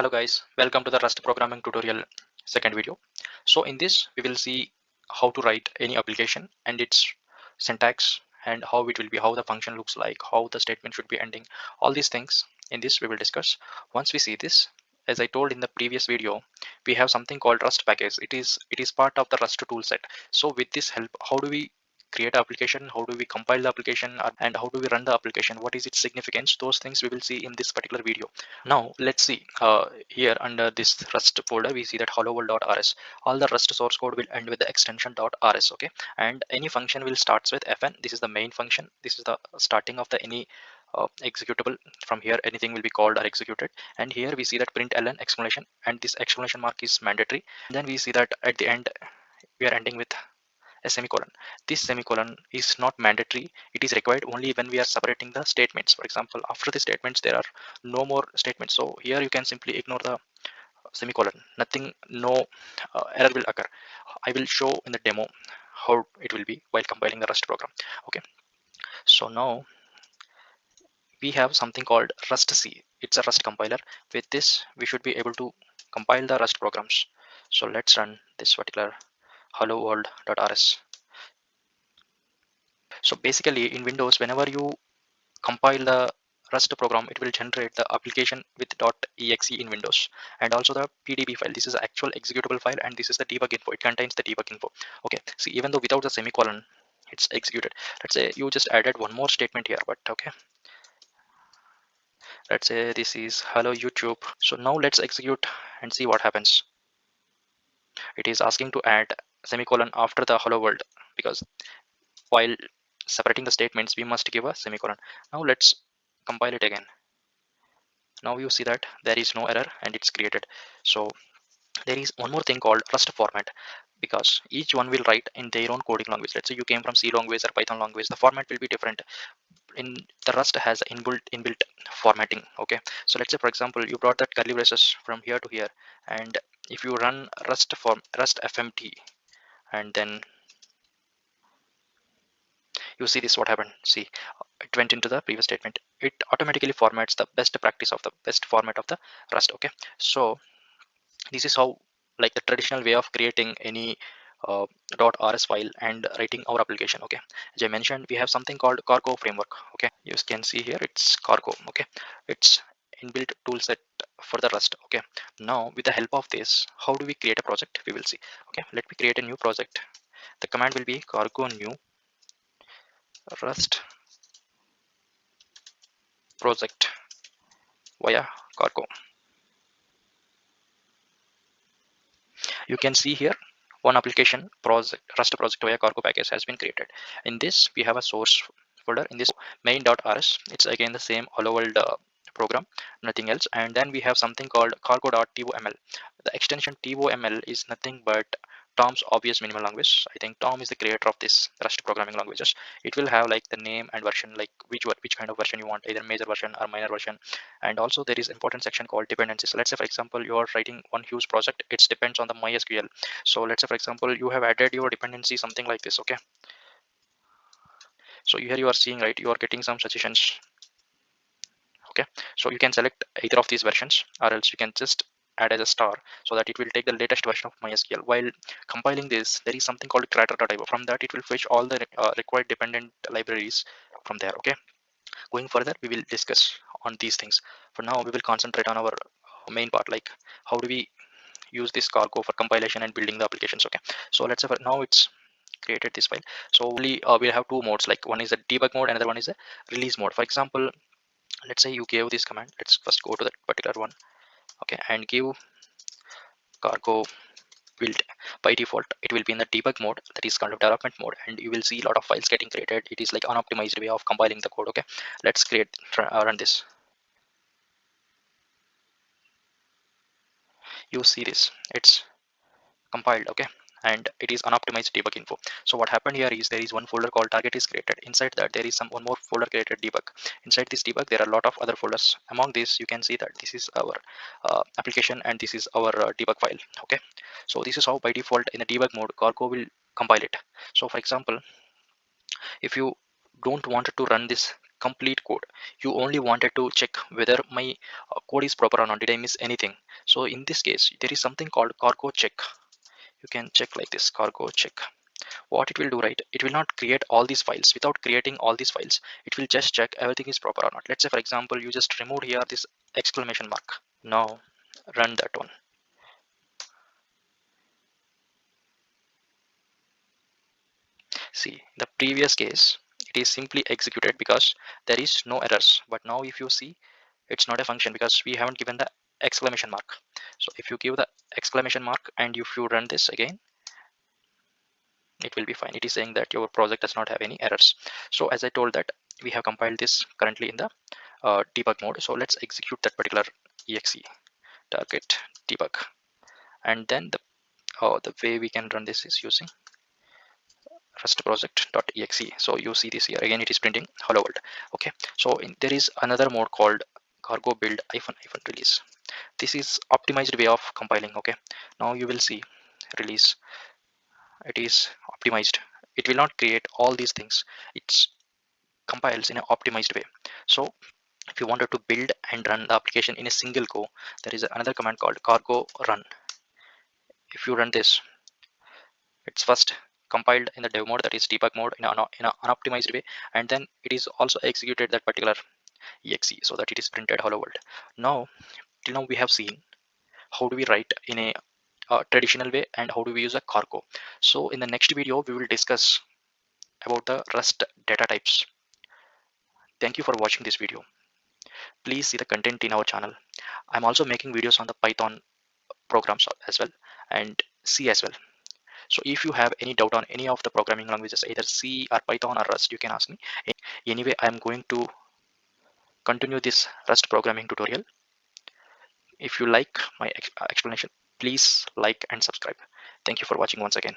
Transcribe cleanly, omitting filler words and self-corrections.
Hello guys, welcome to the Rust programming tutorial second video. So in this we will see how to write any application and its syntax and how it will be, how the function looks like, how the statement should be ending, all these things in this we will discuss. Once we see this, as I told in the previous video, we have something called Rust package. It is part of the Rust toolset. So with this help, how do we create application, how do we compile the application, and how do we run the application, what is its significance, those things we will see in this particular video. Now let's see, here under this Rust folder we see that hello world.rs. All the Rust source code will end with the extension .rs. Okay, and any function will starts with fn. This is the main function, this is the starting of the any executable. From here anything will be called or executed, and here we see that println exclamation, and this exclamation mark is mandatory. Then we see that at the end we are ending with a semicolon. This semicolon is not mandatory, it is required only when we are separating the statements. For example, after the statements there are no more statements, so here you can simply ignore the semicolon, nothing, no error will occur. I will show in the demo how it will be while compiling the Rust program. Okay, so now we have something called Rust C. It's a Rust compiler. With this we should be able to compile the Rust programs. So let's run this particular hello world.rs. So basically in Windows, whenever you compile the Rust program, it will generate the application with .exe in Windows, and also the PDB file. This is the actual executable file, and this is the debug info. It contains the debug info. Okay, see, even though without the semicolon, it's executed. Let's say you just added one more statement here, but okay. Let's say this is hello YouTube. So now let's execute and see what happens. It is asking to add semicolon after the hello world, because while separating the statements we must give a semicolon. Now let's compile it again. Now you see that there is no error and it's created. So there is one more thing called Rust format, because each one will write in their own coding language. Let's say you came from C language or Python language, the format will be different. In the Rust has inbuilt formatting. Okay, so let's say for example you brought that curly braces from here to here, and if you run Rust fmt, and then you see this, what happened. See, it went into the previous statement, it automatically formats the best practice of the best format of the Rust. Okay, so this is how, like, the traditional way of creating any uh, .rs file and writing our application. Okay, as I mentioned, we have something called Cargo framework. Okay, you can see here it's Cargo. Okay, it's inbuilt tool set for the Rust. Okay, now with the help of this, how do we create a project, we will see. Okay, let me create a new project. The command will be cargo new Rust project via Cargo. You can see here one application project, Rust project via Cargo package has been created. In this we have a source folder. In this main.rs, it's again the same hello world program, nothing else. And then we have something called cargo.toml. The extension toml is nothing but Tom's obvious minimal language. I think Tom is the creator of this Rust programming languages. It will have like the name and version, like which kind of version you want, either major version or minor version. And also there is important section called dependencies. Let's say for example you are writing one huge project, it depends on the MySQL. So let's say for example you have added your dependency something like this. Okay, so here you are seeing, right, you are getting some suggestions. Okay, so you can select either of these versions, or else you can just add as a star, so that it will take the latest version of MySQL. While compiling this, there is something called crater.io. From that it will fetch all the required dependent libraries from there. Okay, going further we will discuss on these things. For now we will concentrate on our main part, like how do we use this Cargo for compilation and building the applications. Okay, so let's say for now it's created this file. So only we'll have two modes, like one is a debug mode, another one is a release mode. For example, let's say you gave this command, let's first go to that particular one. Okay, and give Cargo build. By default it will be in the debug mode, that is kind of development mode, and you will see a lot of files getting created. It is like unoptimized way of compiling the code. Okay, let's run this. You see this, it's compiled. Okay, and it is unoptimized debug info. So what happened here is there is one folder called target is created. Inside that there is one more folder created debug. Inside this debug there are a lot of other folders. Among these you can see that this is our application and this is our debug file. Okay, so this is how by default in the debug mode Cargo will compile it. So for example, if you don't want to run this complete code. You only wanted to check whether my code is proper or not. Did I miss anything? So in this case, there is something called cargo check. You can check like this, cargo check. What it will do, right, it will not create all these files. Without creating all these files, it will just check everything is proper or not. Let's say for example, you just removed here this exclamation mark. Now run that one. See, the previous case, it is simply executed because there is no errors. But now if you see, it's not a function because we haven't given the exclamation mark. So if you give the exclamation mark and if you run this again, it will be fine. It is saying that your project does not have any errors. So as I told that we have compiled this currently in the debug mode. So let's execute that particular exe target debug, and then the way we can run this is using rust project.exe. So you see this here again, it is printing hello world. Okay, so there is another mode called cargo build -hyphen release. This is optimized way of compiling. Okay, now you will see release, it is optimized. It will not create all these things. It's compiles in an optimized way. So if you wanted to build and run the application in a single go, there is another command called cargo run. If you run this, it's first compiled in the dev mode, that is debug mode, in an unoptimized way, and then it is also executed that particular exe so that it is printed hello world. Now till now we have seen how do we write in a traditional way and how do we use a cargo. So in the next video we will discuss about the rust data types. Thank you for watching this video. Please see the content in our channel. I'm also making videos on the Python programs as well and C as well. So if you have any doubt on any of the programming languages, either C or Python or Rust, you can ask me. Anyway, I'm going to continue this Rust programming tutorial. If you like my explanation, please like and subscribe. Thank you for watching once again.